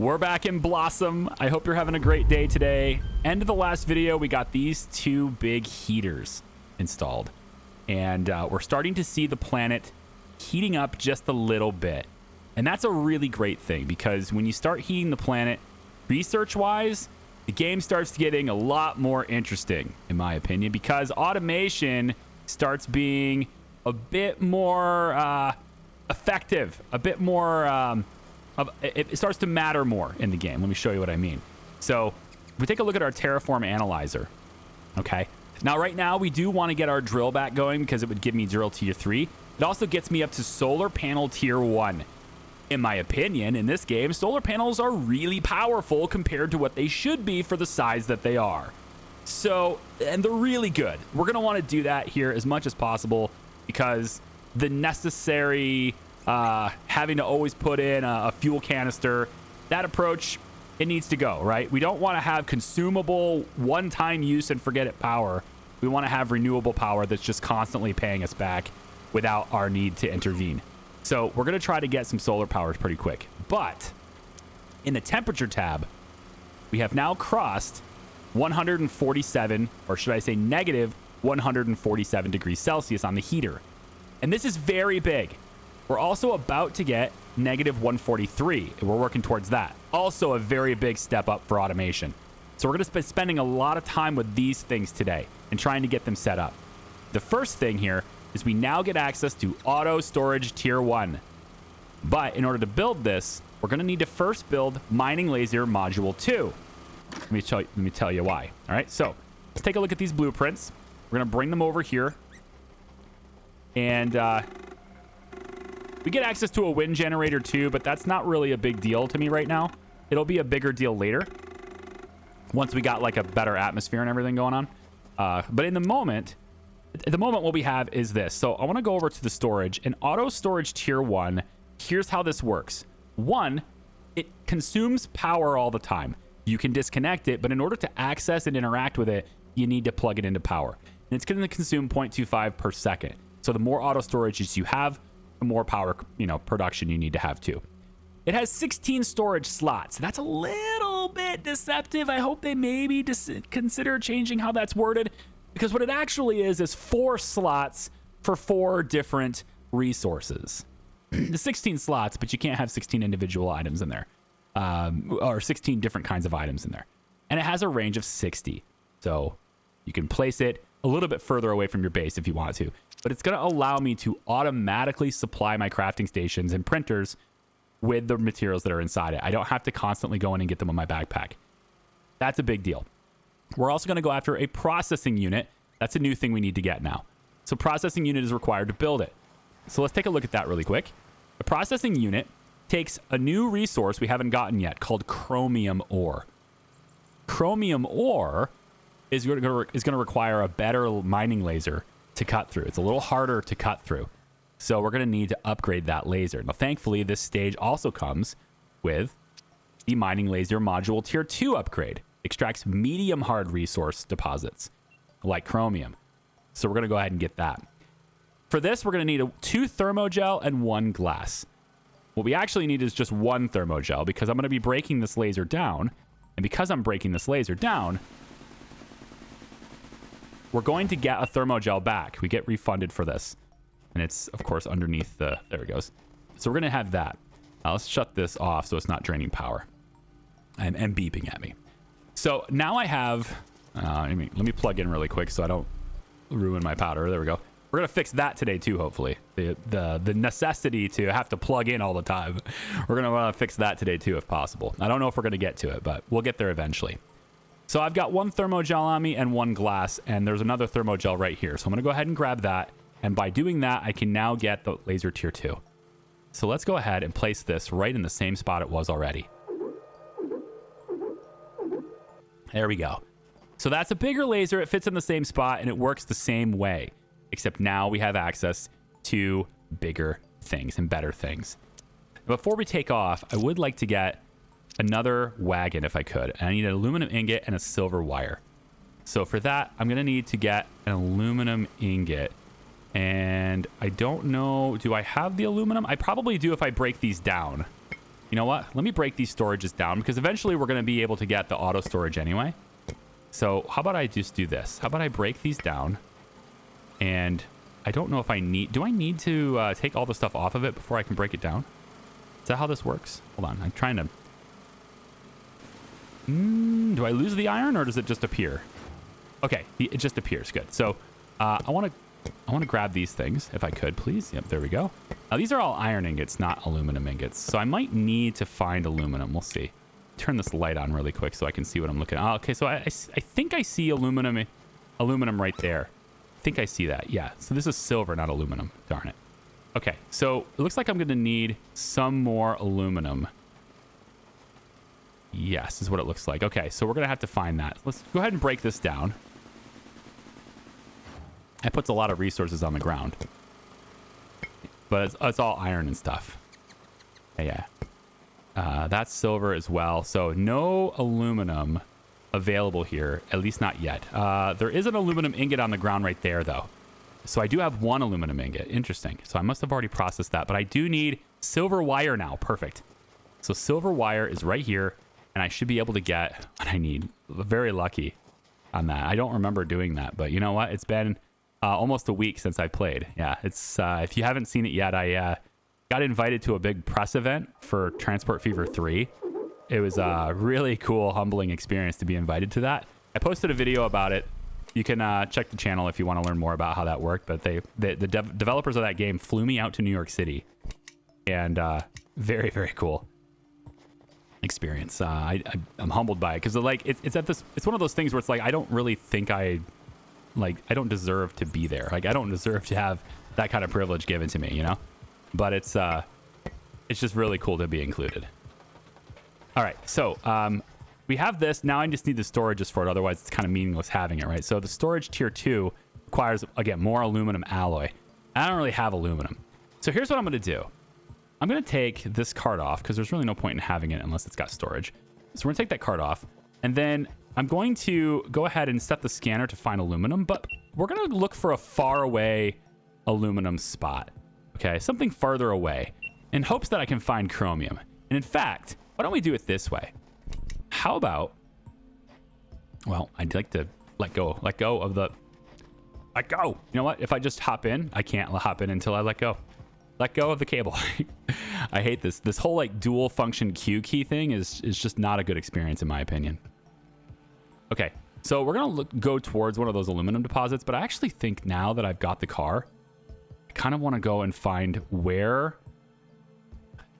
We're back in Blossom. I hope you're having a great day today. End of the last video, we got these two big heaters installed. And we're starting to see the planet heating up just a little bit. And that's a really great thing, because when you start heating the planet, research-wise, the game starts getting a lot more interesting, in my opinion, because automation starts being a bit more effective, a bit more... it starts to matter more in the game. Let me show you what I mean. So if we take a look at our terraform analyzer, okay? Now, right now, we do want to get our drill back going because it would give me drill tier 3. It also gets me up to solar panel tier 1. In my opinion, in this game, solar panels are really powerful compared to what they should be for the size that they are. So, and they're really good. We're going to want to do that here as much as possible because the necessary... having to always put in a fuel canister, that approach, it needs to go, right? We don't want to have consumable one-time use and forget it power. We want to have renewable power that's just constantly paying us back without our need to intervene. So we're going to try to get some solar power pretty quick. But in the temperature tab, we have now crossed 147, or should I say negative 147 degrees Celsius on the heater. And this is very big. We're also about to get negative 143, and we're working towards that. Also a very big step up for automation. So we're going to be spending a lot of time with these things today and trying to get them set up. The first thing here is we now get access to auto storage tier 1. But in order to build this, we're going to need to first build mining laser module 2. Let me tell you why. All right, so let's take a look at these blueprints. We're going to bring them over here. And... we get access to a wind generator too, but that's not really a big deal to me right now. It'll be a bigger deal later once we got like a better atmosphere and everything going on. But at the moment, what we have is this. So I want to go over to the storage. And auto storage tier 1, here's how this works. 1, it consumes power all the time. You can disconnect it, but in order to access and interact with it, you need to plug it into power. And it's going to consume 0.25 per second. So the more auto storages you have, the more power, production you need to have too. It has 16 storage slots. That's a little bit deceptive. I hope they maybe consider changing how that's worded, because what it actually is 4 slots for 4 different resources. The 16 slots, but you can't have 16 individual items in there, or 16 different kinds of items in there. And it has a range of 60. So you can place it a little bit further away from your base if you want to. But it's going to allow me to automatically supply my crafting stations and printers with the materials that are inside it. I don't have to constantly go in and get them in my backpack. That's a big deal. We're also going to go after a processing unit. That's a new thing we need to get now. So processing unit is required to build it. So let's take a look at that really quick. The processing unit takes a new resource we haven't gotten yet called chromium ore. Chromium ore is going to require a better mining laser to cut through. It's a little harder to cut through. So we're going to need to upgrade that laser. Now, thankfully, this stage also comes with the mining laser module tier 2 upgrade. Extracts medium hard resource deposits like chromium. So we're going to go ahead and get that. For this, we're going to need 2 thermogel and 1 glass. What we actually need is just 1 thermogel because I'm going to be breaking this laser down. And because I'm breaking this laser down, we're going to get a thermogel back. We get refunded for this. And it's, of course, underneath the... There it goes. So we're going to have that. Now, let's shut this off so it's not draining power. And beeping at me. So now I have... let me plug in really quick so I don't ruin my powder. There we go. We're going to fix that today, too, hopefully. The necessity to have to plug in all the time. We're going to want to fix that today, too, if possible. I don't know if we're going to get to it, but we'll get there eventually. So I've got 1 thermogel on me and 1 glass, and there's another thermogel right here. So I'm going to go ahead and grab that, and by doing that, I can now get the laser tier 2. So let's go ahead and place this right in the same spot it was already. There we go. So that's a bigger laser. It fits in the same spot, and it works the same way, except now we have access to bigger things and better things. Before we take off, I would like to get another wagon if I could. And I need an aluminum ingot and a silver wire. So for that, I'm going to need to get an aluminum ingot. And I don't know, do I have the aluminum? I probably do if I break these down. You know what? Let me break these storages down because eventually we're going to be able to get the auto storage anyway. So how about I just do this? How about I break these down? And I don't know if I need... Do I need to take all the stuff off of it before I can break it down? Is that how this works? Hold on. I'm trying to... do I lose the iron or does it just appear? Okay. It just appears. Good. So I want to grab these things if I could, please. Yep. There we go. Now, these are all iron ingots, not aluminum ingots. So I might need to find aluminum. We'll see. Turn this light on really quick so I can see what I'm looking at. Oh, okay. So I think I see aluminum right there. I think I see that. Yeah. So this is silver, not aluminum. Darn it. Okay. So it looks like I'm going to need some more aluminum. Yes, is what it looks like. Okay. So we're going to have to find that. Let's go ahead and break this down. That puts a lot of resources on the ground. But it's all iron and stuff. Yeah. That's silver as well. So no aluminum available here, at least not yet. There is an aluminum ingot on the ground right there, though. So I do have one aluminum ingot. Interesting. So I must have already processed that. But I do need silver wire now. Perfect. So silver wire is right here. And I should be able to get what I need. Very lucky on that. I don't remember doing that. But you know what? It's been... almost a week since I played. Yeah, it's if you haven't seen it yet, I got invited to a big press event for Transport Fever 3. It was a really cool, humbling experience to be invited to that. I posted a video about it. You can check the channel if you want to learn more about how that worked. But the developers of that game flew me out to New York City, and very, very cool experience. I'm humbled by it because like it's one of those things where it's like I don't really think I don't deserve to be there. Like I don't deserve to have that kind of privilege given to me, you know? But it's just really cool to be included. All right. So, we have this. Now I just need the storages for it. Otherwise it's kind of meaningless having it, right? So the storage tier 2 requires, again, more aluminum alloy. I don't really have aluminum. So here's what I'm going to do. I'm going to take this card off because there's really no point in having it unless it's got storage. So we're going to take that card off and then I'm going to go ahead and set the scanner to find aluminum, but we're going to look for a far away aluminum spot. Okay, something farther away in hopes that I can find chromium. And in fact, why don't we do it this way? How about, well, I'd like to let go of the, let go. You know what? If I just hop in, I can't hop in until I let go. Let go of the cable. I hate this. This whole like dual function Q key thing is just not a good experience in my opinion. Okay, so we're going to go towards one of those aluminum deposits, but I actually think now that I've got the car, I kind of want to go and find where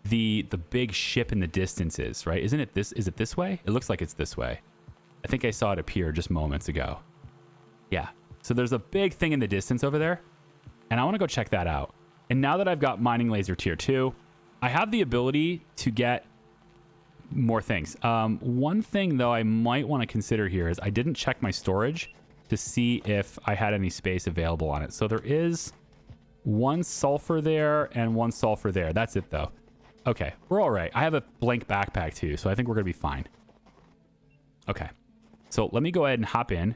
the big ship in the distance is, right? Isn't it this? Is it this way? It looks like it's this way. I think I saw it appear just moments ago. Yeah, so there's a big thing in the distance over there, and I want to go check that out. And now that I've got mining laser tier 2, I have the ability to get more things. One thing though I might want to consider here is I didn't check my storage to see if I had any space available on it. So there is one sulfur there and one sulfur there. That's it though. Okay, we're all right. I have a blank backpack too, so I think we're gonna be fine. Okay, so let me go ahead and hop in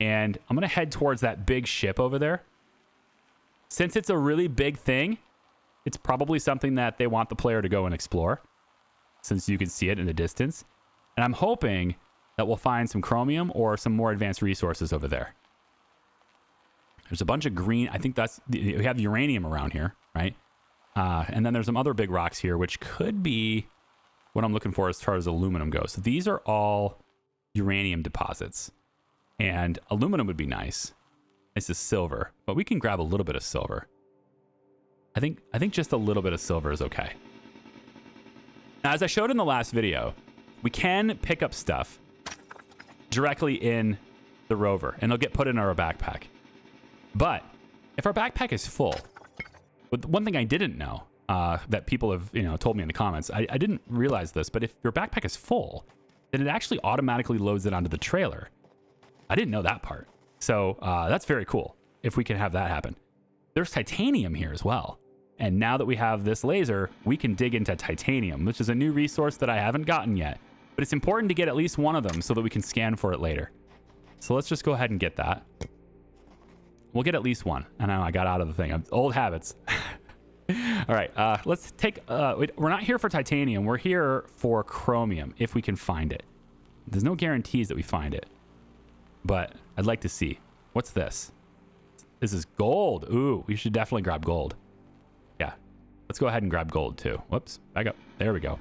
and I'm gonna head towards that big ship over there. Since it's a really big thing, it's probably something that they want the player to go and explore, since you can see it in the distance. And I'm hoping that we'll find some chromium or some more advanced resources over there. There's a bunch of green. I think we have uranium around here, right? And then there's some other big rocks here, which could be what I'm looking for as far as aluminum goes. So these are all uranium deposits. And aluminum would be nice. This is silver, but we can grab a little bit of silver. I think just a little bit of silver is okay. Now, as I showed in the last video, we can pick up stuff directly in the rover, and they'll get put in our backpack. But if our backpack is full, one thing I didn't know that people have told me in the comments, I didn't realize this, but if your backpack is full, then it actually automatically loads it onto the trailer. I didn't know that part. So that's very cool if we can have that happen. There's titanium here as well. And now that we have this laser, we can dig into titanium, which is a new resource that I haven't gotten yet. But it's important to get at least one of them so that we can scan for it later. So let's just go ahead and get that. We'll get at least one. I know I got out of the thing. Old habits. All right, let's take, we're not here for titanium. We're here for chromium, if we can find it. There's no guarantees that we find it, but I'd like to see. What's this? This is gold. Ooh, we should definitely grab gold. Yeah, let's go ahead and grab gold too. Whoops, back up. There we go.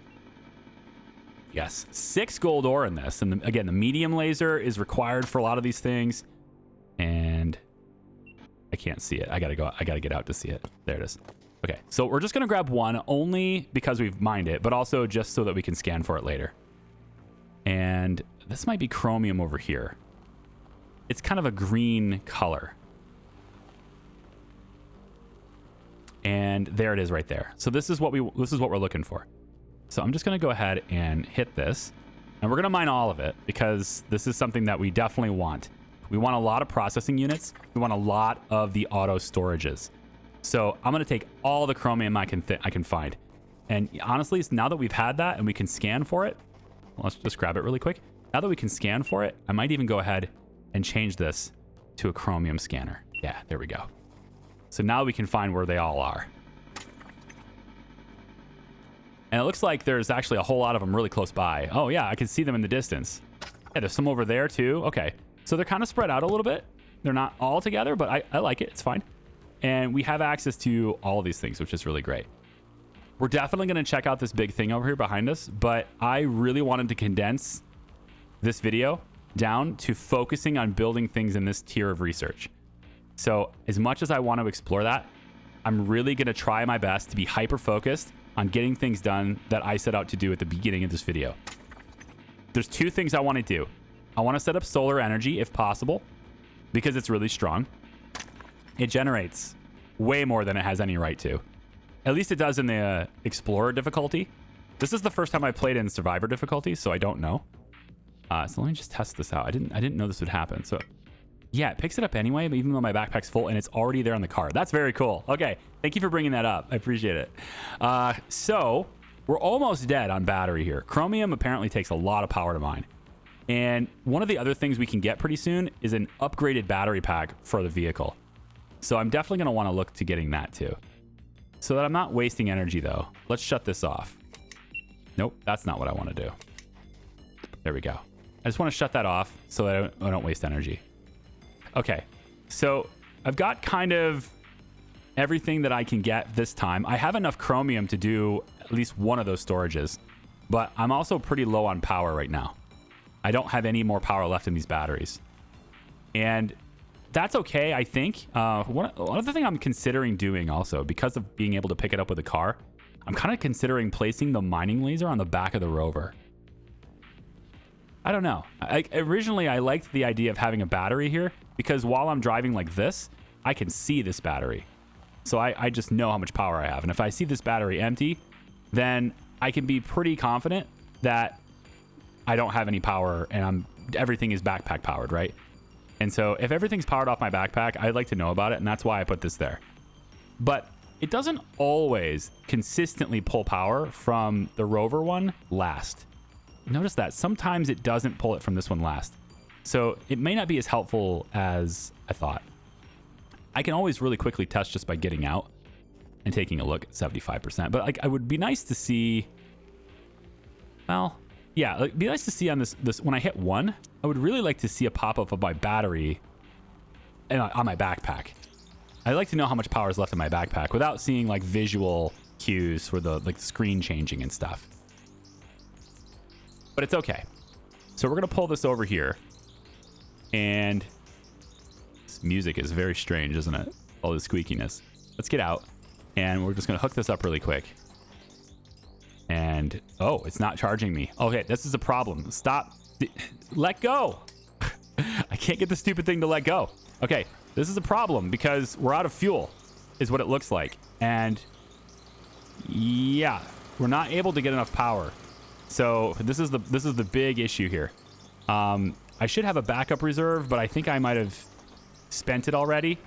Yes, 6 gold ore in this. And again, the medium laser is required for a lot of these things. And I can't see it. I gotta get out to see it. There it is. Okay, so we're just gonna grab one only because we've mined it, but also just so that we can scan for it later. And this might be chromium over here. It's kind of a green color. And there it is right there. So this is what we're looking for. So I'm just going to go ahead and hit this, and we're going to mine all of it because this is something that we definitely want. We want a lot of processing units. We want a lot of the auto storages. So I'm going to take all the chromium I can find. And honestly, now that we've had that and we can scan for it, let's just grab it really quick. Now that we can scan for it, I might even go ahead and change this to a chromium scanner. Yeah, there we go. So now we can find where they all are. And it looks like there's actually a whole lot of them really close by. Oh, yeah, I can see them in the distance. Yeah, there's some over there, too. Okay, so they're kind of spread out a little bit. They're not all together, but I like it. It's fine. And we have access to all of these things, which is really great. We're definitely going to check out this big thing over here behind us, but I really wanted to condense this video down to focusing on building things in this tier of research. So as much as I want to explore that, I'm really going to try my best to be hyper-focused on getting things done that I set out to do at the beginning of this video. There's 2 things I want to do. I want to set up solar energy if possible, because it's really strong. It generates way more than it has any right to. At least it does in the Explorer difficulty. This is the first time I played in Survivor difficulty, so I don't know. So let me just test this out. I didn't know this would happen. So yeah, it picks it up anyway, but even though my backpack's full and it's already there on the car. That's very cool. Okay, thank you for bringing that up. I appreciate it. So we're almost dead on battery here. Chromium apparently takes a lot of power to mine. And one of the other things we can get pretty soon is an upgraded battery pack for the vehicle. So I'm definitely going to want to look to getting that too. So that I'm not wasting energy though. Let's shut this off. Nope, that's not what I want to do. There we go. I just want to shut that off so that I don't waste energy. Okay, so I've got kind of everything that I can get this time. I have enough chromium to do at least one of those storages, but I'm also pretty low on power right now. I don't have any more power left in these batteries. And that's okay, I think. One other thing I'm considering doing also, because of being able to pick it up with a car, I'm kind of considering placing the mining laser on the back of the rover. I don't know. Originally, I liked the idea of having a battery here because while I'm driving like this, I can see this battery. So I just know how much power I have. And if I see this battery empty, then I can be pretty confident that I don't have any power and everything is backpack powered, right? And so if everything's powered off my backpack, I'd like to know about it. And that's why I put this there. But it doesn't always consistently pull power from the rover one last. Notice that sometimes it doesn't pull it from this one last. So it may not be as helpful as I thought. I can always really quickly test just by getting out and taking a look at 75%. But I would be nice to see, well, yeah, it'd be nice to see on this when I hit 1, I would really like to see a pop-up of my battery on my backpack. I'd like to know how much power is left in my backpack without seeing like visual cues for the like screen changing and stuff. But it's okay. So we're going to pull this over here. And this music is very strange, isn't it? All the squeakiness. Let's get out. And we're just going to hook this up really quick. And, oh, it's not charging me. Okay, this is a problem. Stop. Let go. I can't get the stupid thing to let go. Okay, this is a problem because we're out of fuel is what it looks like. And yeah, we're not able to get enough power. So this is the big issue here. I should have a backup reserve, but I think I might have spent it already.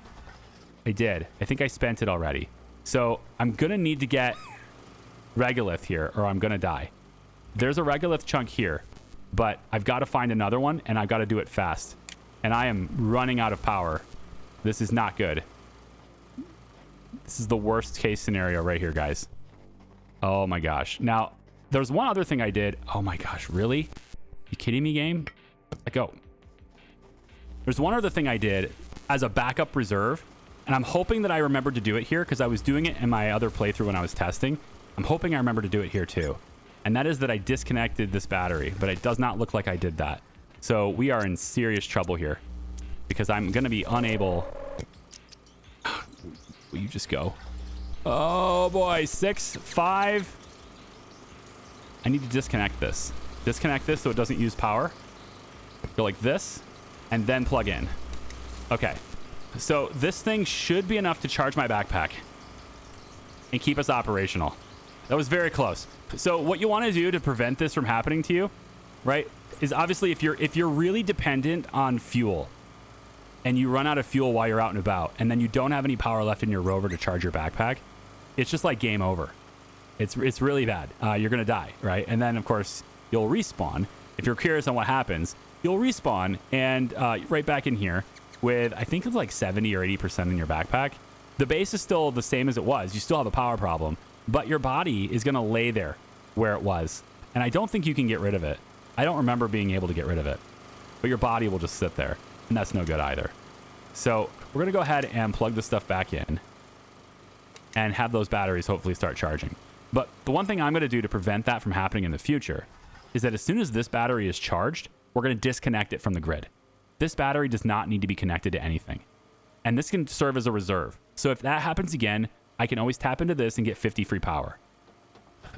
I did. I think I spent it already. So I'm going to need to get regolith here or I'm going to die. There's a regolith chunk here, but I've got to find another one and I've got to do it fast. And I am running out of power. This is not good. This is the worst case scenario right here, guys. Oh my gosh. Now, there's one other thing I did. Oh my gosh, really? You kidding me, game? Let go. There's one other thing I did as a backup reserve, and I'm hoping that I remembered to do it here because I was doing it in my other playthrough when I was testing. I'm hoping I remember to do it here too. And that is that I disconnected this battery, but it does not look like I did that. So we are in serious trouble here because I'm going to be unable. Will you just go? Oh boy, 6, 5. I need to disconnect this. Disconnect this so it doesn't use power. Go like this and then plug in. Okay. So this thing should be enough to charge my backpack and keep us operational. That was very close. So what you want to do to prevent this from happening to you, right, is obviously if you're really dependent on fuel and you run out of fuel while you're out and about and then you don't have any power left in your rover to charge your backpack, it's just like game over. It's really bad. You're going to die, right? And then, of course, you'll respawn. If you're curious on what happens, you'll respawn and right back in here with, I think it's like 70 or 80% in your backpack. The base is still the same as it was. You still have a power problem, but your body is going to lay there where it was. And I don't think you can get rid of it. I don't remember being able to get rid of it, but your body will just sit there, and that's no good either. So we're going to go ahead and plug this stuff back in and have those batteries hopefully start charging. But the one thing I'm going to do to prevent that from happening in the future is that as soon as this battery is charged, we're going to disconnect it from the grid. This battery does not need to be connected to anything. And this can serve as a reserve. So if that happens again, I can always tap into this and get 50 free power.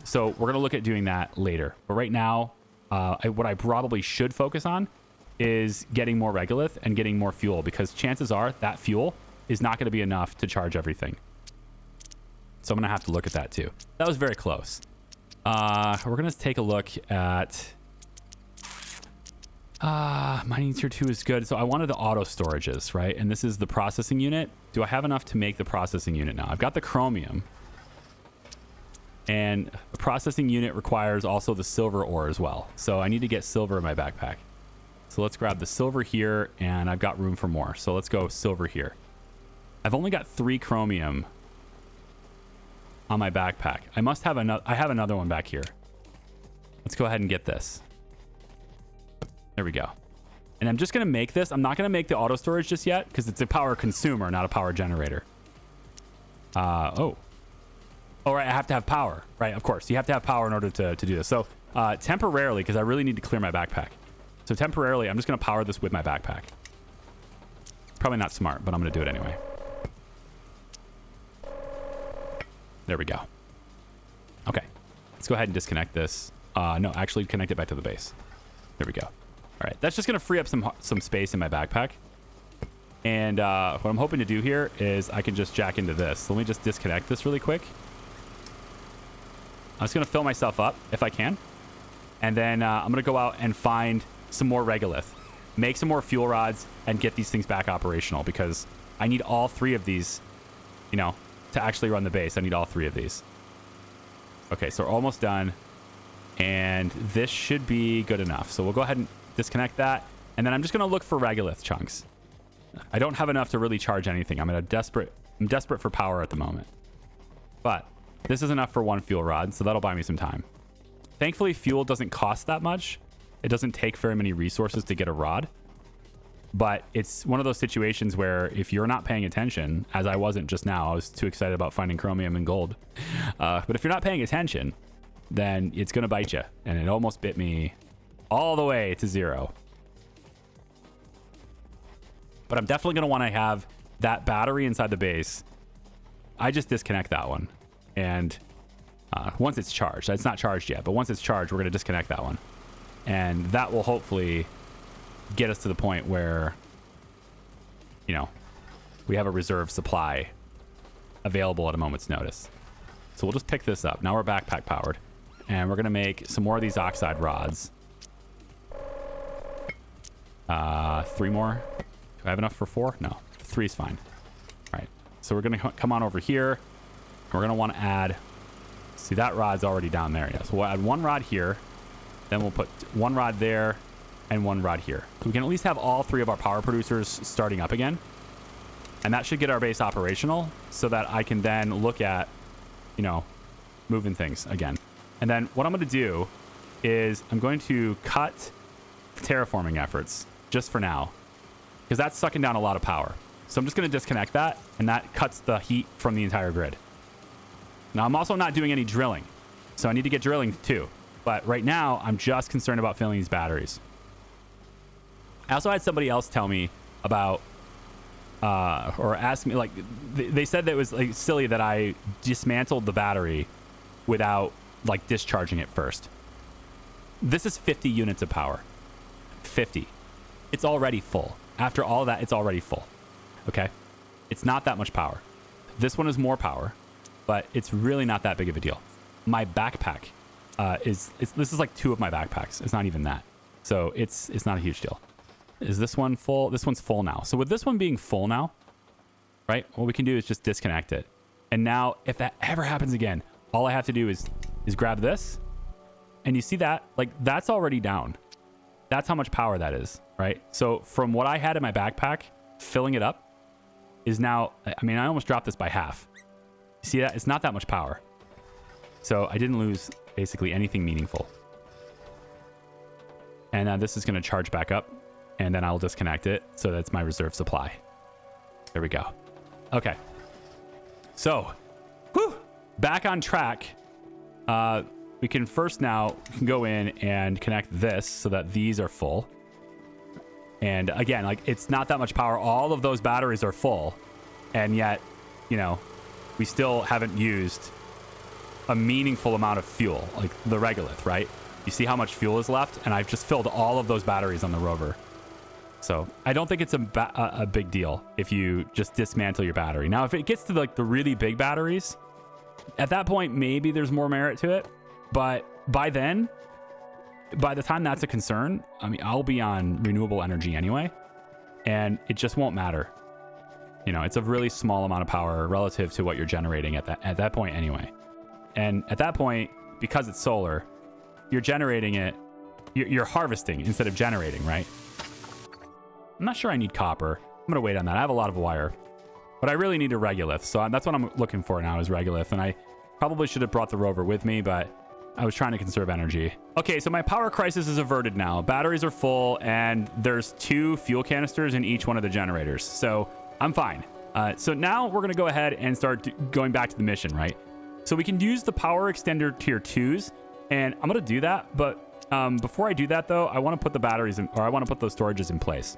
So we're going to look at doing that later. But right now, what I probably should focus on is getting more regolith and getting more fuel, because chances are that fuel is not going to be enough to charge everything. So I'm going to have to look at that too. That was very close. We're going to take a look at... mining tier 2 is good. So I wanted the auto storages, right? And this is the processing unit. Do I have enough to make the processing unit now? I've got the chromium. And the processing unit requires also the silver ore as well. So I need to get silver in my backpack. So let's grab the silver here, and I've got room for more. So let's go silver here. I've only got 3 chromium on my backpack. I must have another. I have another one back here. Let's go ahead and get this. There we go. And I'm just going to make this. I'm not going to make the auto storage just yet because it's a power consumer, not a power generator. Oh, right. I have to have power, right? Of course. You have to have power in order to do this. So temporarily, because I really need to clear my backpack. So temporarily, I'm just going to power this with my backpack. Probably not smart, but I'm going to do it anyway. There we go. Okay. Let's go ahead and disconnect this. No, actually connect it back to the base. There we go. All right. That's just going to free up some space in my backpack. And what I'm hoping to do here is I can just jack into this. So let me just disconnect this really quick. I'm just going to fill myself up if I can. And then I'm going to go out and find some more regolith, make some more fuel rods, and get these things back operational, because I need all 3 of these, you know, to actually run the base. I need all 3 of these. Okay, so we're almost done. And this should be good enough. So we'll go ahead and disconnect that. And then I'm just going to look for regolith chunks. I don't have enough to really charge anything. I'm desperate for power at the moment. But this is enough for 1 fuel rod, so that'll buy me some time. Thankfully, fuel doesn't cost that much. It doesn't take very many resources to get a rod. But it's one of those situations where if you're not paying attention, as I wasn't just now, I was too excited about finding chromium and gold. But if you're not paying attention, then it's going to bite you. And it almost bit me all the way to 0. But I'm definitely going to want to have that battery inside the base. I just disconnect that one. And once it's charged, it's not charged yet, but once it's charged, we're going to disconnect that one. And that will hopefully get us to the point where, you know, we have a reserve supply available at a moment's notice. So we'll just pick this up. Now we're backpack powered. And we're going to make some more of these oxide rods. 3 more. Do I have enough for 4? No. 3 is fine. All right. So we're going to come on over here. We're going to want to add... See, that rod's already down there. Yeah. So we'll add 1 rod here. Then we'll put 1 rod there and 1 rod here. So we can at least have all 3 of our power producers starting up again. And that should get our base operational so that I can then look at, you know, moving things again. And then what I'm going to do is I'm going to cut terraforming efforts just for now, because that's sucking down a lot of power. So I'm just going to disconnect that, and that cuts the heat from the entire grid. Now, I'm also not doing any drilling, so I need to get drilling too. But right now, I'm just concerned about filling these batteries. I also had somebody else tell me about, or ask me, like, they said that it was like silly that I dismantled the battery without like discharging it first. This is 50 units of power. 50. It's already full. After all that, it's already full. Okay? It's not that much power. This one is more power, but it's really not that big of a deal. My backpack this is like 2 of my backpacks. It's not even that. So it's not a huge deal. Is this one full? This one's full now. So with this one being full now, right, what we can do is just disconnect it. And now if that ever happens again, all I have to do is grab this. And you see that? Like, that's already down. That's how much power that is, right? So from what I had in my backpack, filling it up is now, I mean, I almost dropped this by half. You see that? It's not that much power. So I didn't lose basically anything meaningful. And this is going to charge back up, and then I'll disconnect it. So that's my reserve supply. There we go. Okay. So, back on track. We can first now go in and connect this so that these are full. And again, like, it's not that much power. All of those batteries are full. And yet, you know, we still haven't used a meaningful amount of fuel, like the regolith, right? You see how much fuel is left? And I've just filled all of those batteries on the rover. So I don't think it's a big deal if you just dismantle your battery. Now, if it gets to like the really big batteries, at that point, maybe there's more merit to it. But by then, by the time that's a concern, I mean, I'll be on renewable energy anyway, and it just won't matter. You know, it's a really small amount of power relative to what you're generating at that point anyway. And at that point, because it's solar, you're generating it, you're harvesting instead of generating, right? I'm not sure I need copper. I'm going to wait on that. I have a lot of wire, but I really need a regolith. So that's what I'm looking for now is regolith. And I probably should have brought the rover with me, but I was trying to conserve energy. Okay, so my power crisis is averted now. Batteries are full, and there's 2 fuel canisters in each one of the generators. So I'm fine. So now we're going to go ahead and start going back to the mission, right? So we can use the power extender tier 2s, and I'm going to do that. But before I do that, though, I want to put the batteries in, or I want to put those storages in place.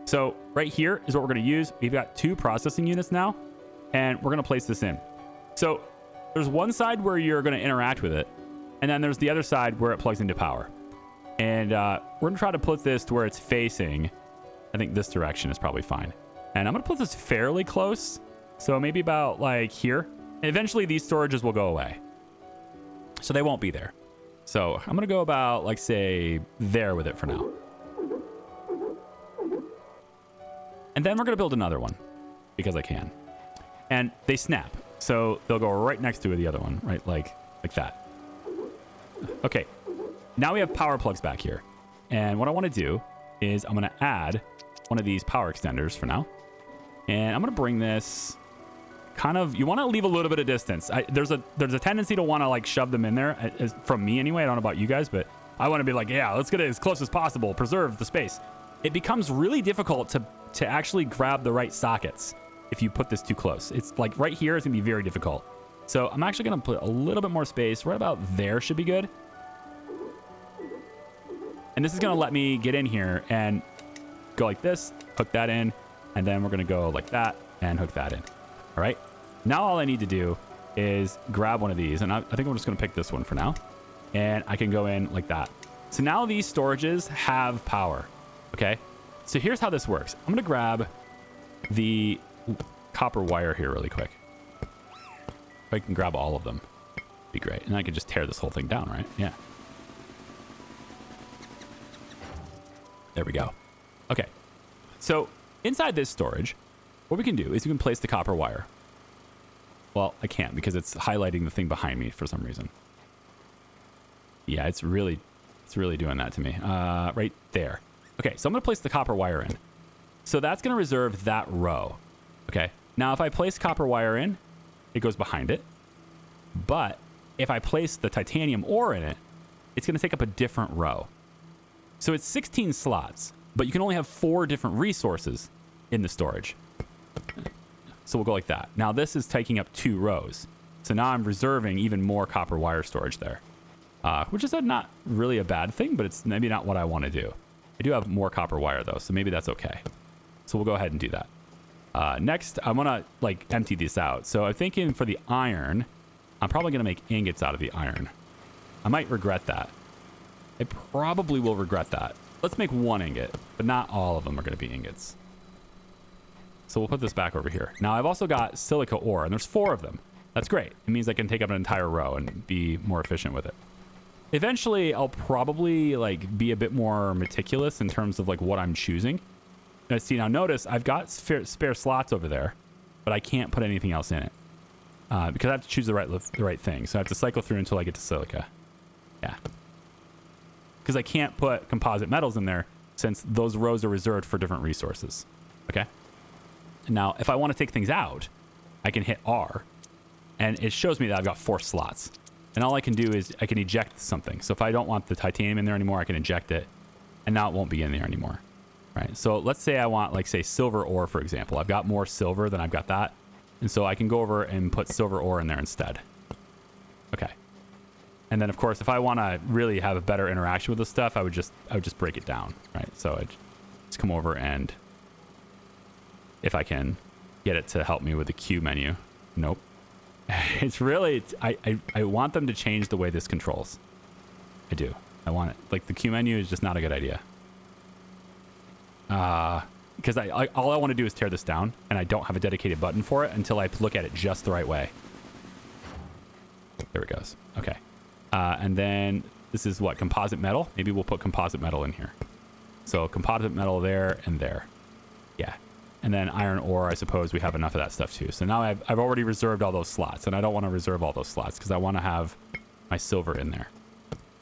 So right here is what we're going to use. We've got 2 processing units now, and we're going to place this in. So there's one side where you're going to interact with it, and then there's the other side where it plugs into power. And we're going to try to put this to where it's facing. I think this direction is probably fine. And I'm going to put this fairly close. So maybe about like here. And eventually these storages will go away. So they won't be there. So I'm going to go about, like, say, there with it for now. And then we're going to build another one because I can. And they snap. So they'll go right next to the other one, right? Like that. Okay. Now we have power plugs back here. And what I want to do is I'm going to add one of these power extenders for now. And I'm going to bring this kind of, you want to leave a little bit of distance. There's a tendency to want to like shove them in there from me anyway. I don't know about you guys, but I want to be like, yeah, let's get it as close as possible. Preserve the space. It becomes really difficult to actually grab the right sockets if you put this too close. It's like right here is going to be very difficult. So I'm actually going to put a little bit more space. Right about there should be good. And this is going to let me get in here and go like this, hook that in, and then we're going to go like that and hook that in. All right. Now all I need to do is grab one of these, and I think I'm just going to pick this one for now, and I can go in like that. So now these storages have power. Okay. So here's how this works. I'm going to grab the copper wire here really quick. If I can grab all of them, be great. And I could just tear this whole thing down, right? Yeah. There we go. Okay. So inside this storage, what we can do is we can place the copper wire. Well, I can't because it's highlighting the thing behind me for some reason. Yeah, it's really doing that to me. Right there. Okay, so I'm going to place the copper wire in. So that's going to reserve that row. Okay. Now, if I place copper wire in, it goes behind it. But if I place the titanium ore in it, it's going to take up a different row. So it's 16 slots, but you can only have 4 different resources in the storage. So we'll go like that. Now this is taking up 2 rows. So now I'm reserving even more copper wire storage there, which is not really a bad thing, but it's maybe not what I want to do. I do have more copper wire though, so maybe that's okay. So we'll go ahead and do that. Next, I want to like empty this out. So I'm thinking for the iron, I'm probably going to make ingots out of the iron. I might regret that. I probably will regret that. Let's make 1 ingot, but not all of them are going to be ingots. So we'll put this back over here. Now I've also got silica ore, and there's 4 of them. That's great. It means I can take up an entire row and be more efficient with it. Eventually, I'll probably like be a bit more meticulous in terms of like what I'm choosing. Now, see, now notice I've got spare slots over there, but I can't put anything else in it because I have to choose the right thing. So I have to cycle through until I get to silica. Yeah. Because I can't put composite metals in there since those rows are reserved for different resources. Okay. Now, if I want to take things out, I can hit R, and it shows me that I've got 4 slots. And all I can do is I can eject something. So if I don't want the titanium in there anymore, I can eject it, and now it won't be in there anymore. Right. So let's say I want, like, say, silver ore, for example. I've got more silver than I've got that. And so I can go over and put silver ore in there instead. Okay. And then, of course, if I want to really have a better interaction with this stuff, I would just break it down. Right. So I'd just come over and if I can get it to help me with the Q menu. Nope. It's really, I want them to change the way this controls. I do. I want it. Like, the Q menu is just not a good idea. Because all I want to do is tear this down, and I don't have a dedicated button for it until I look at it just the right way. There it goes. Okay. And then this is what? Composite metal? Maybe we'll put composite metal in here. So composite metal there and there. Yeah. And then iron ore, I suppose we have enough of that stuff too. So now I've already reserved all those slots, and I don't want to reserve all those slots because I want to have my silver in there.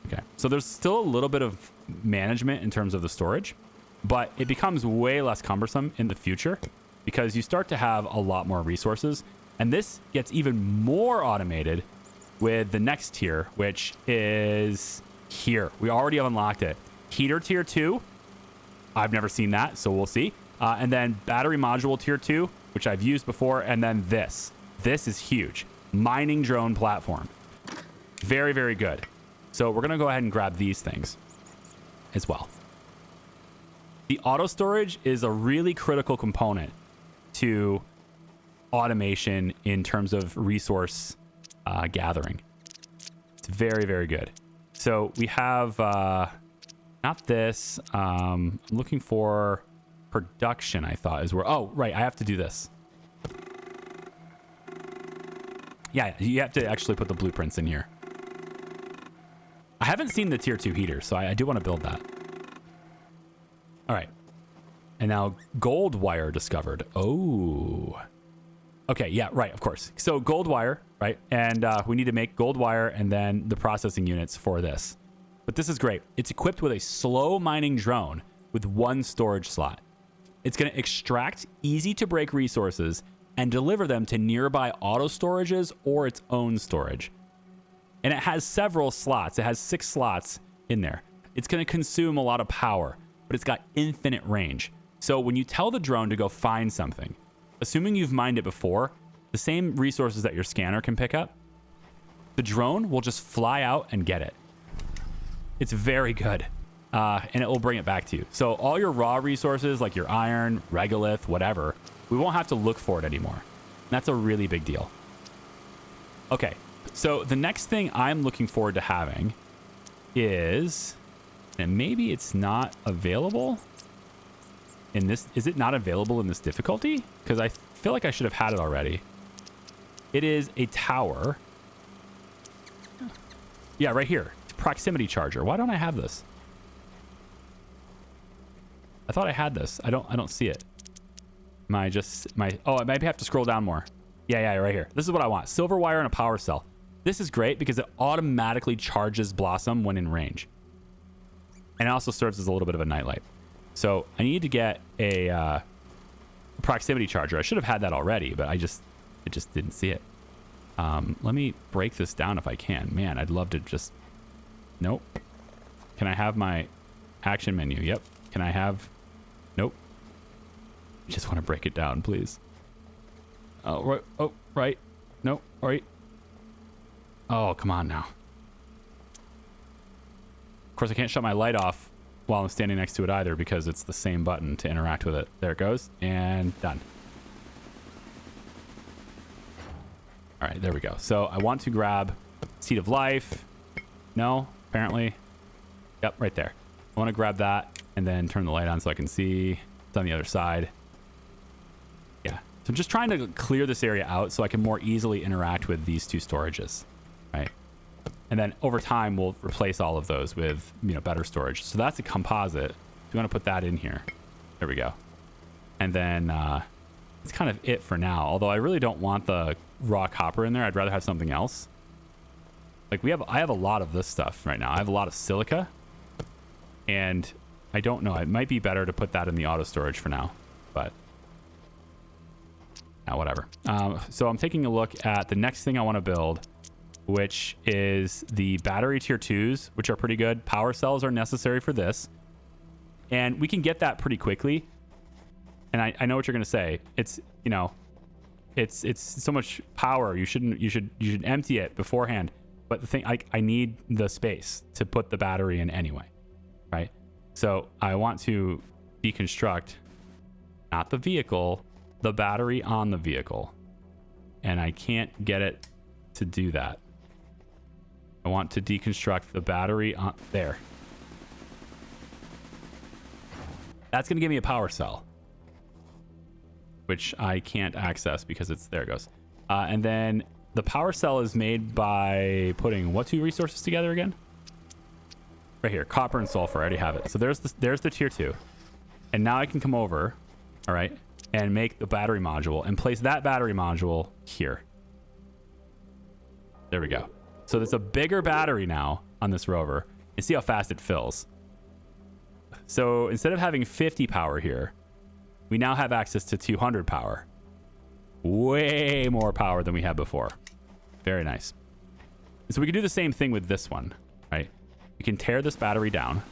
Okay. So there's still a little bit of management in terms of the storage, but it becomes way less cumbersome in the future because you start to have a lot more resources. And this gets even more automated with the next tier, which is here. We already have unlocked it. Heater tier 2. I've never seen that, so we'll see. And then battery module tier 2, which I've used before. And then this. This is huge. Mining drone platform. Very, very good. So we're going to go ahead and grab these things as well. The auto storage is a really critical component to automation in terms of resource gathering. It's very, very good. So we have not this. I'm looking for production, I thought is where. Oh, right. I have to do this. Yeah, you have to actually put the blueprints in here. I haven't seen the tier 2 heater, so I do want to build that. All right. And now gold wire discovered. Oh. Okay, yeah, right, of course. So gold wire, right? And we need to make gold wire and then the processing units for this. But this is great. It's equipped with a slow mining drone with 1 storage slot. It's going to extract easy to break resources and deliver them to nearby auto storages or its own storage. And it has several slots. It has 6 slots in there. It's going to consume a lot of power, but it's got infinite range. So when you tell the drone to go find something, assuming you've mined it before, the same resources that your scanner can pick up, the drone will just fly out and get it. It's very good. And it will bring it back to you. So all your raw resources, like your iron, regolith, whatever, we won't have to look for it anymore. That's a really big deal. Okay, so the next thing I'm looking forward to having is, and maybe it's not available in this. Is it not available in this difficulty? Because I feel like I should have had it already. It is a tower. Yeah, right here. It's proximity charger. Why don't I have this? I thought I had this. I don't see it. Oh, I maybe have to scroll down more. Yeah, right here. This is what I want. Silver wire and a power cell. This is great because it automatically charges Blossom when in range. And it also serves as a little bit of a nightlight. So I need to get a proximity charger. I should have had that already, but I just didn't see it. Let me break this down if I can. Man, I'd love to just... Nope. Can I have my action menu? Yep. Can I have... Nope. I just want to break it down, please. Oh, right. Oh, right. Nope. Right. Oh, come on now. Of course, I can't shut my light off while I'm standing next to it either because it's the same button to interact with it. There it goes. And done. All right, there we go. So I want to grab Seed of Life. No, apparently. Yep, right there. I want to grab that and then turn the light on so I can see. It's on the other side. Yeah. So I'm just trying to clear this area out so I can more easily interact with these two storages, right? And then over time, we'll replace all of those with, you know, better storage. So that's a composite. We want to put that in here. There we go. And then it's kind of it for now. Although I really don't want the raw copper in there. I'd rather have something else. Like I have a lot of this stuff right now. I have a lot of silica. And I don't know. It might be better to put that in the auto storage for now. But now, whatever. So I'm taking a look at the next thing I want to build, which is the battery tier 2s, which are pretty good. Power cells are necessary for this. And we can get that pretty quickly. And I know what you're going to say. It's, you know, it's so much power. You should empty it beforehand. But the thing, I need the space to put the battery in anyway, right? So I want to deconstruct, not the vehicle, the battery on the vehicle. And I can't get it to do that. I want to deconstruct the battery on there. That's going to give me a power cell, which I can't access because it's, there it goes. And then the power cell is made by putting what two resources together again? Right here, copper and sulfur. I already have it. So there's the tier 2. And now I can come over, all right, and make the battery module and place that battery module here. There we go. So there's a bigger battery now on this rover. And see how fast it fills. So instead of having 50 power here, we now have access to 200 power. Way more power than we had before. Very nice. And so we can do the same thing with this one, right? We can tear this battery down.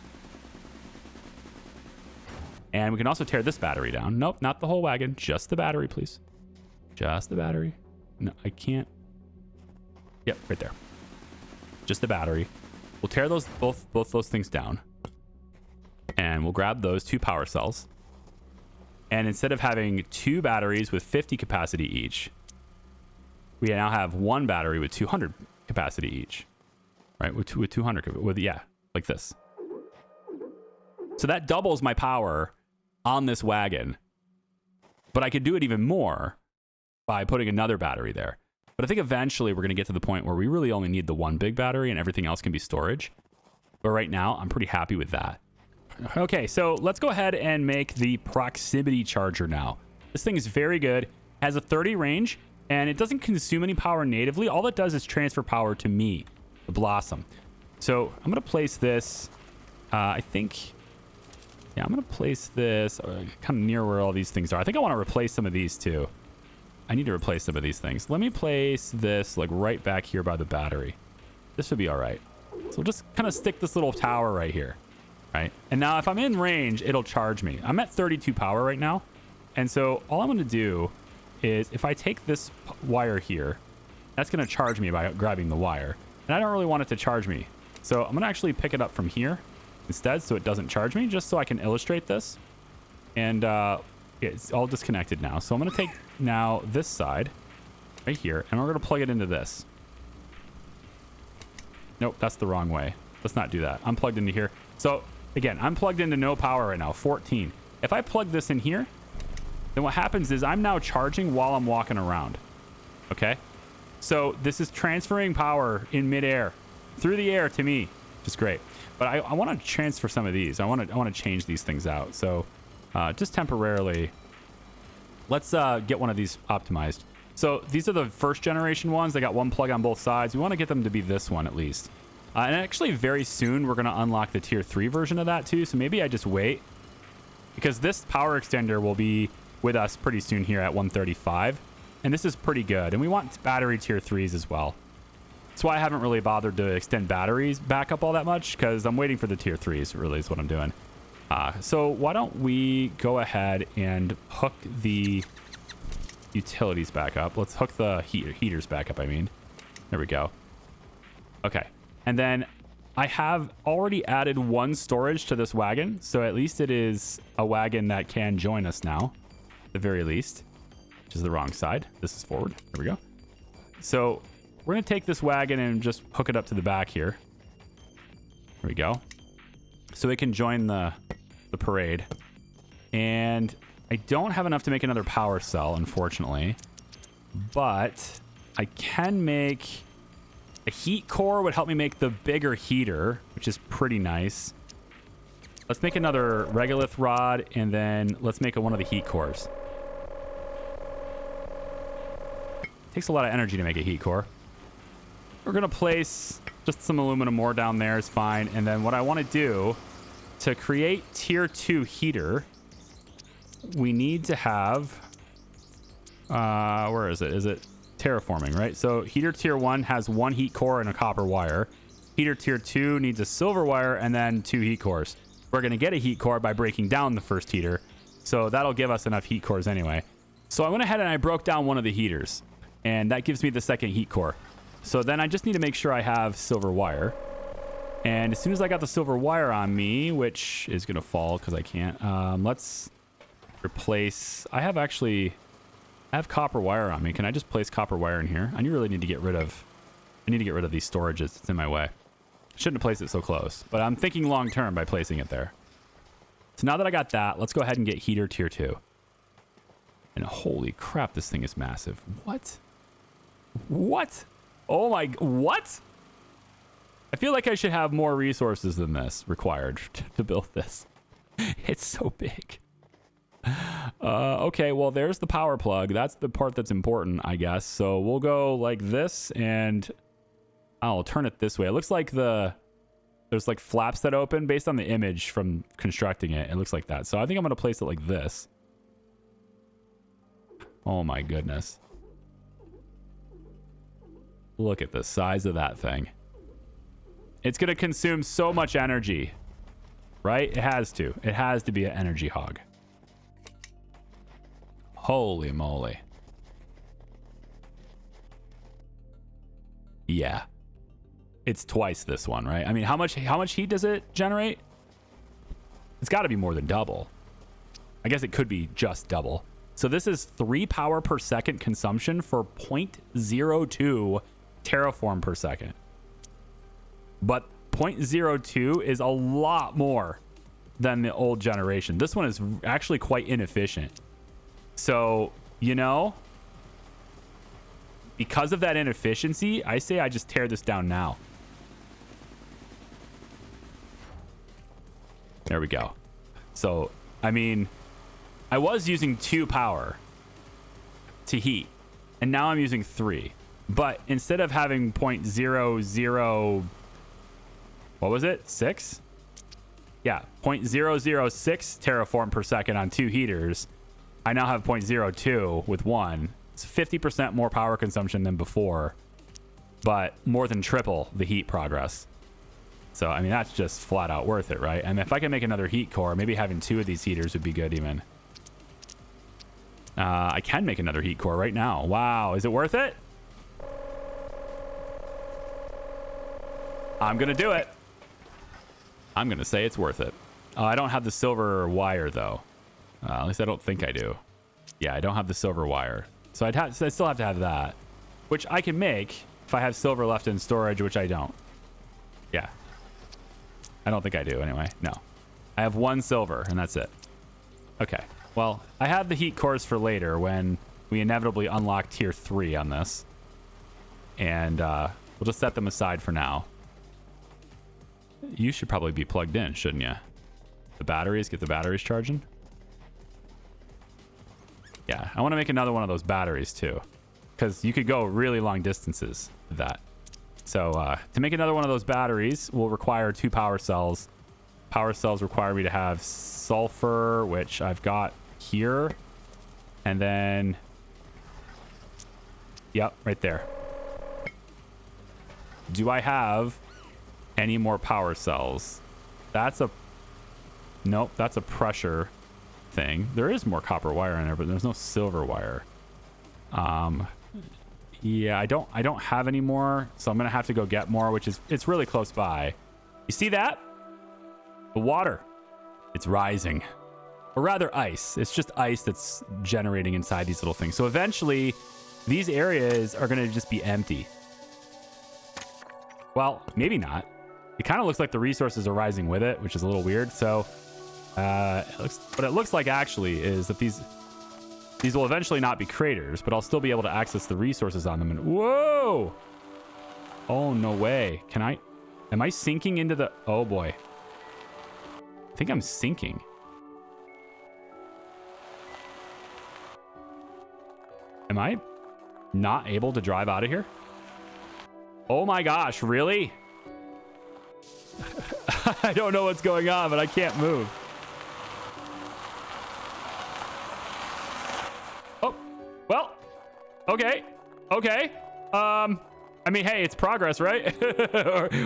And we can also tear this battery down. Nope, not the whole wagon. Just the battery, please. Just the battery. No, I can't. Yep, right there. Just the battery. We'll tear those both those things down. And we'll grab those 2 power cells. And instead of having 2 batteries with 50 capacity each, we now have 1 battery with 200 capacity each. Right? With 200, yeah, like this. So that doubles my power on this wagon. But I could do it even more by putting another battery there. But I think eventually we're going to get to the point where we really only need the 1 big battery and everything else can be storage. But right now, I'm pretty happy with that. Okay, so let's go ahead and make the proximity charger now. This thing is very good, has a 30 range, and it doesn't consume any power natively. All it does is transfer power to me, the Blossom. So I'm going to place this, I think, yeah, I'm going to place this kind of near where all these things are. I think I want to replace some of these too. I need to replace some of these things. Let me place this like right back here by the battery. This would be all right. So we'll just kind of stick this little tower right here. Right. And now if I'm in range, it'll charge me. I'm at 32 power right now. And so all I'm going to do is if I take this wire here, that's going to charge me by grabbing the wire. And I don't really want it to charge me. So I'm going to actually pick it up from here instead so it doesn't charge me, just so I can illustrate this. And it's all disconnected now. So I'm going to take now this side right here, and we're going to plug it into this. Nope, that's the wrong way. Let's not do that. I'm plugged into here. So again, I'm plugged into no power right now, 14. If I plug this in here, then what happens is I'm now charging while I'm walking around. Okay? So this is transferring power in midair through the air to me, which is great. But I want to transfer some of these. I want to change these things out. So just temporarily, let's get one of these optimized. So these are the first generation ones. They got 1 plug on both sides. We want to get them to be this one at least. And actually very soon we're going to unlock the tier 3 version of that too. So maybe I just wait, because this power extender will be with us pretty soon here at 135. And this is pretty good. And we want battery tier 3s as well. That's why I haven't really bothered to extend batteries back up all that much, because I'm waiting for the tier 3s, really, is what I'm doing. So why don't we go ahead and hook the utilities back up. Let's hook the heaters back up, I mean. There we go. Okay. And then I have already added one storage to this wagon, so at least it is a wagon that can join us now, at the very least, which is the wrong side. This is forward. There we go. So we're going to take this wagon and just hook it up to the back here. There we go. So it can join the parade. And I don't have enough to make another power cell, unfortunately. But I can make a heat core would help me make the bigger heater, which is pretty nice. Let's make another regolith rod, and then let's make one of the heat cores. Takes a lot of energy to make a heat core. We're going to place just some aluminum ore down there is fine. And then what I want to do to create tier 2 heater, we need to have, where is it? Is it terraforming, right? So heater tier 1 has 1 heat core and a copper wire. Heater tier 2 needs a silver wire and then 2 heat cores. We're going to get a heat core by breaking down the first heater. So that'll give us enough heat cores anyway. So I went ahead and I broke down one of the heaters, and that gives me the second heat core. So then I just need to make sure I have silver wire. And as soon as I got the silver wire on me, which is going to fall because I can't, let's replace. I have copper wire on me. Can I just place copper wire in here? I really need to get rid of, these storages. It's in my way. Shouldn't have placed it so close, but I'm thinking long term by placing it there. So now that I got that, let's go ahead and get heater tier 2. And holy crap, this thing is massive. What? Oh my, what? I feel like I should have more resources than this required to build this. It's so big. Okay, well, there's the power plug. That's the part that's important, I guess. So we'll go like this, and I'll turn it this way. It looks like there's like flaps that open based on the image from constructing it. It looks like that. So I think I'm going to place it like this. Oh my goodness. Look at the size of that thing. It's going to consume so much energy, right? It has to. It has to be an energy hog. Holy moly. Yeah. It's twice this one, right? I mean, how much heat does it generate? It's got to be more than double. I guess it could be just double. So this is 3 power per second consumption for 0.02 terraform per second. But 0.02 is a lot more than the old generation. This one is actually quite inefficient. So, you know, because of that inefficiency, I say I just tear this down now. There we go. So, I mean, I was using 2 power to heat, and now I'm using 3. But instead of having 0.00, what was it? 6? Yeah, 0.006 terraform per second on 2 heaters. I now have 0.02 with 1. It's 50% more power consumption than before, but more than triple the heat progress. So, I mean, that's just flat out worth it, right? And if I can make another heat core, maybe having 2 of these heaters would be good even. I can make another heat core right now. Wow, is it worth it? I'm going to do it. I'm going to say it's worth it. I don't have the silver wire, though. At least I don't think I do. Yeah, I don't have the silver wire. So I still have to have that, which I can make if I have silver left in storage, which I don't. Yeah. I don't think I do anyway. No. I have 1 silver, and that's it. Okay. Well, I have the heat cores for later when we inevitably unlock tier 3 on this. And we'll just set them aside for now. You should probably be plugged in, shouldn't you? The batteries, get the batteries charging. Yeah, I want to make another one of those batteries too, because you could go really long distances with that. So to make another one of those batteries, we'll require 2 power cells. Power cells require me to have sulfur, which I've got here. And then, yep, right there. Do I have any more power cells? That's a, nope, that's a pressure thing. There is more copper wire in there, but there's no silver wire. Yeah, I don't have any more, so I'm gonna have to go get more, which is, it's really close by. You see that? The water, it's rising. Or rather ice. It's just ice that's generating inside these little things. So eventually these areas are going to just be empty. Well, maybe not. It kind of looks like the resources are rising with it, which is a little weird. So what it looks like actually is that these will eventually not be craters, but I'll still be able to access the resources on them. And whoa! Oh, no way. Am I sinking into the, oh boy. I think I'm sinking. Am I not able to drive out of here? Oh my gosh, really? I don't know what's going on, but I can't move. Oh, well, okay. I mean, hey, it's progress, right?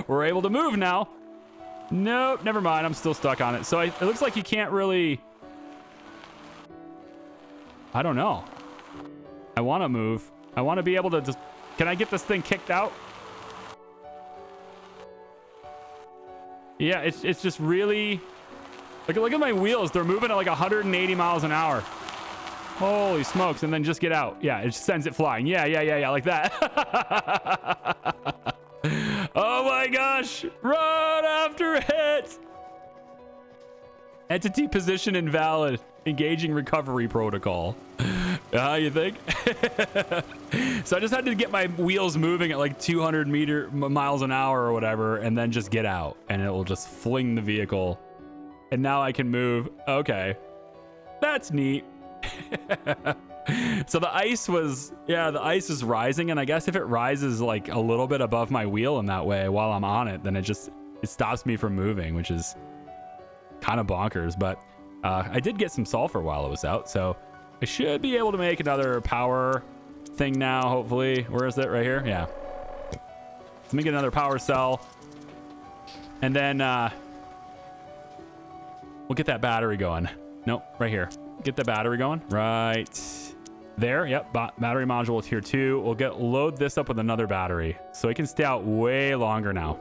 We're able to move now. Nope, never mind. I'm still stuck on it. So it looks like you can't really, I don't know. I want to move. I want to be able to just... Can I get this thing kicked out? Yeah, it's just really... Look at my wheels. They're moving at like 180 miles an hour. Holy smokes. And then just get out. Yeah, it just sends it flying. Yeah, like that. Oh my gosh. Run after it. Entity position invalid. Engaging recovery protocol. You think? So I just had to get my wheels moving at like 200 miles an hour or whatever, and then just get out, and it will just fling the vehicle. And now I can move. Okay. That's neat. So the ice is rising, and I guess if it rises like a little bit above my wheel in that way while I'm on it, then it stops me from moving, which is kind of bonkers. But I did get some sulfur while it was out, so I should be able to make another power thing now, hopefully. Where is it? Right here? Yeah. Let me get another power cell. And then we'll get that battery going. Nope, right here. Get the battery going. Right there. Yep, battery module tier 2. We'll load this up with another battery, so it can stay out way longer now.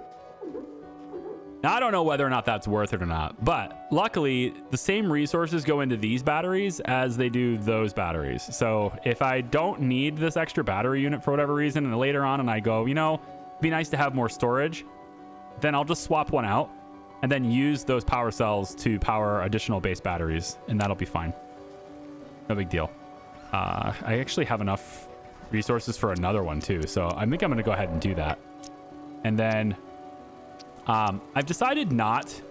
Now, I don't know whether or not that's worth it or not, but luckily the same resources go into these batteries as they do those batteries. So if I don't need this extra battery unit for whatever reason, and later on and I go, you know, it'd be nice to have more storage, then I'll just swap one out and then use those power cells to power additional base batteries, and that'll be fine. No big deal. I actually have enough resources for another one too, so I think I'm going to go ahead and do that. And then I've decided not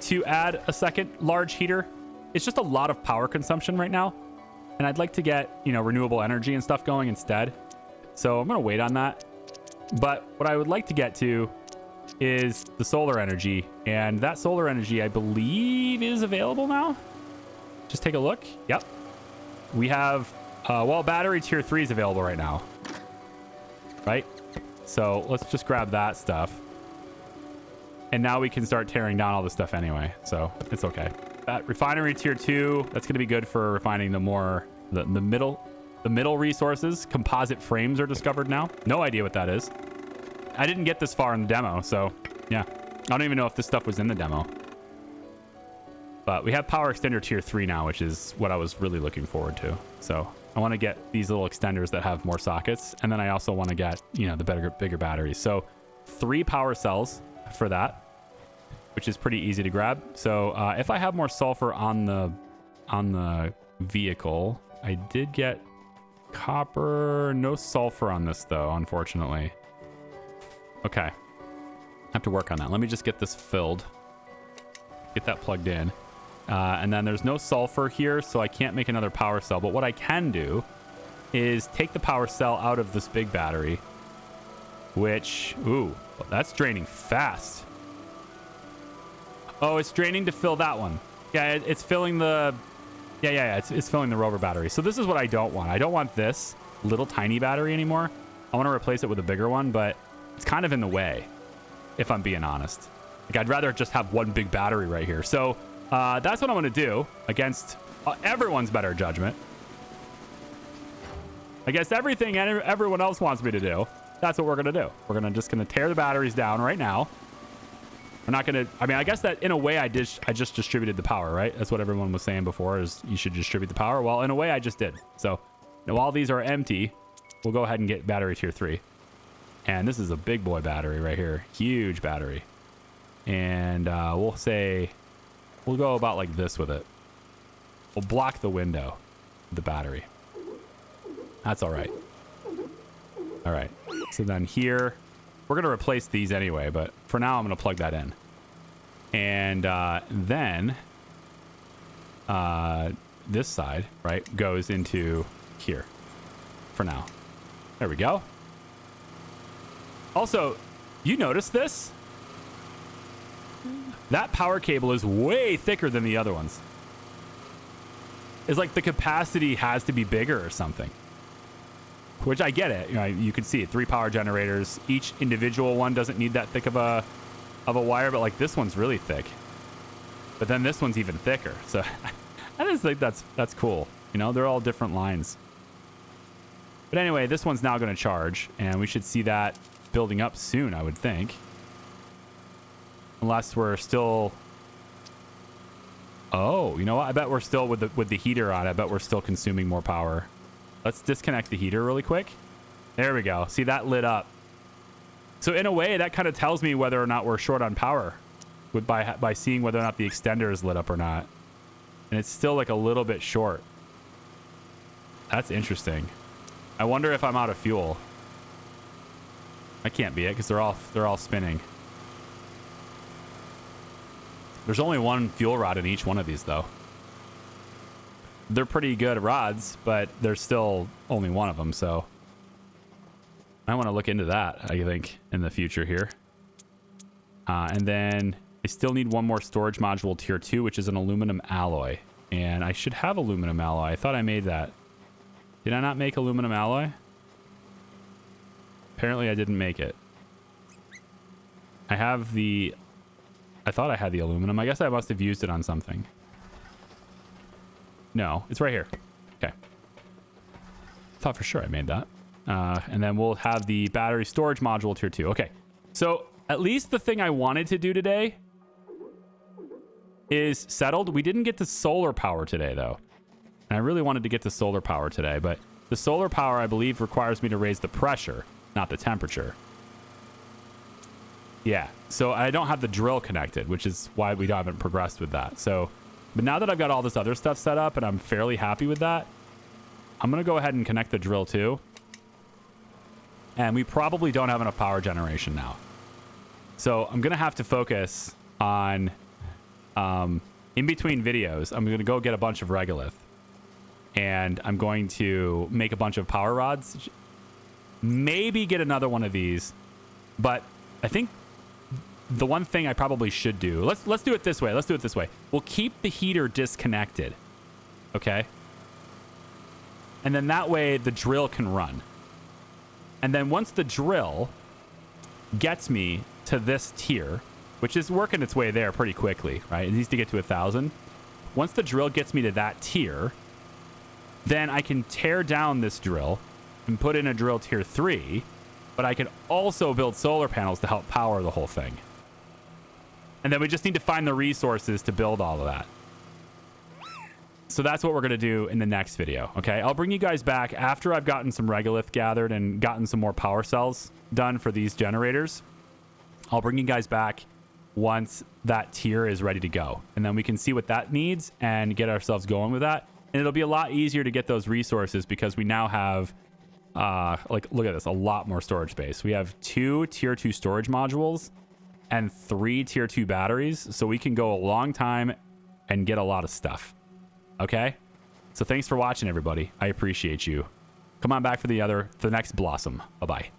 to add a second large heater. It's just a lot of power consumption right now, and I'd like to get, you know, renewable energy and stuff going instead. So I'm going to wait on that. But what I would like to get to is the solar energy, and that solar energy I believe is available now. Just take a look. Yep. We have, well, battery tier 3 is available right now. Right? So let's just grab that stuff. And now we can start tearing down all this stuff anyway, so it's okay. That refinery tier 2, that's going to be good for refining the middle resources. Composite frames are discovered now. No idea what that is. I didn't get this far in the demo, so yeah. I don't even know if this stuff was in the demo. But we have power extender tier 3 now, which is what I was really looking forward to. So I want to get these little extenders that have more sockets, and then I also want to get, you know, the bigger batteries. So 3 power cells for that, which is pretty easy to grab. So if I have more sulfur on the vehicle, I did get copper. No sulfur on this though, unfortunately. Okay, I have to work on that. Let me just get this filled, get that plugged in, and then there's no sulfur here, so I can't make another power cell. But what I can do is take the power cell out of this big battery, which, ooh, that's draining fast. Oh, it's draining to fill that one. Yeah, it's filling the Yeah. It's filling the rover battery. So this is what I don't want. I don't want this little tiny battery anymore. I want to replace it with a bigger one, but it's kind of in the way, if I'm being honest. Like, I'd rather just have one big battery right here. So that's what I'm going to do against everyone's better judgment. Against everything everyone else wants me to do. That's what we're going to do. We're just going to tear the batteries down right now. We're not going to, I mean, I guess that in a way I just distributed the power, right? That's what everyone was saying before, is you should distribute the power. Well, in a way I just did. So now while these are empty, we'll go ahead and get battery tier 3. And this is a big boy battery right here. Huge battery. And we'll go about like this with it. We'll block the window with the battery. That's all right. All right. So then here, we're going to replace these anyway, but for now I'm going to plug that in. And then this side, right, goes into here for now. There we go. Also, you notice this? That power cable is way thicker than the other ones. It's like the capacity has to be bigger or something. Which I get it. You know, you can see it. 3 power generators. Each individual one doesn't need that thick of a wire, but like this one's really thick. But then this one's even thicker. So I just think that's cool. You know, they're all different lines. But anyway, this one's now going to charge, and we should see that building up soon, I would think. Unless we're still... Oh, you know what? I bet we're still with the heater on. I bet we're still consuming more power. Let's disconnect the heater really quick. There we go. See, that lit up. So in a way, that kind of tells me whether or not we're short on power by seeing whether or not the extender is lit up or not. And it's still like a little bit short. That's interesting. I wonder if I'm out of fuel. I can't be it because they're all spinning. There's only one fuel rod in each one of these, though. They're pretty good rods, but there's still only one of them, so I want to look into that, I think, in the future here. And then I still need one more storage module tier 2, which is an aluminum alloy. And I should have aluminum alloy. I thought I made that. Did I not make aluminum alloy? Apparently I didn't make it. I thought I had the aluminum. I guess I must have used it on something. No, it's right here. Okay. Thought for sure I made that. And then we'll have the battery storage module tier 2. Okay. So at least the thing I wanted to do today is settled. We didn't get to solar power today, though. And I really wanted to get to solar power today, but the solar power, I believe, requires me to raise the pressure, not the temperature. Yeah, so I don't have the drill connected, which is why we haven't progressed with that. So, but now that I've got all this other stuff set up and I'm fairly happy with that, I'm going to go ahead and connect the drill too. And we probably don't have enough power generation now. So I'm going to have to focus on, in between videos, I'm going to go get a bunch of regolith. And I'm going to make a bunch of power rods. Maybe get another one of these. But I think the one thing I probably should do, let's do it this way. Let's do it this way. We'll keep the heater disconnected. Okay? And then that way the drill can run. And then once the drill gets me to this tier, which is working its way there pretty quickly, right? It needs to get to 1,000. Once the drill gets me to that tier, then I can tear down this drill and put in a drill tier 3, but I can also build solar panels to help power the whole thing. And then we just need to find the resources to build all of that. So that's what we're going to do in the next video, okay? I'll bring you guys back after I've gotten some regolith gathered and gotten some more power cells done for these generators. I'll bring you guys back once that tier is ready to go. And then we can see what that needs and get ourselves going with that. And it'll be a lot easier to get those resources because we now have, look at this, a lot more storage space. We have 2 tier 2 storage modules and 3 tier 2 batteries. So we can go a long time and get a lot of stuff. Okay? So thanks for watching, everybody. I appreciate you. Come on back for the next Blossom. Bye-bye.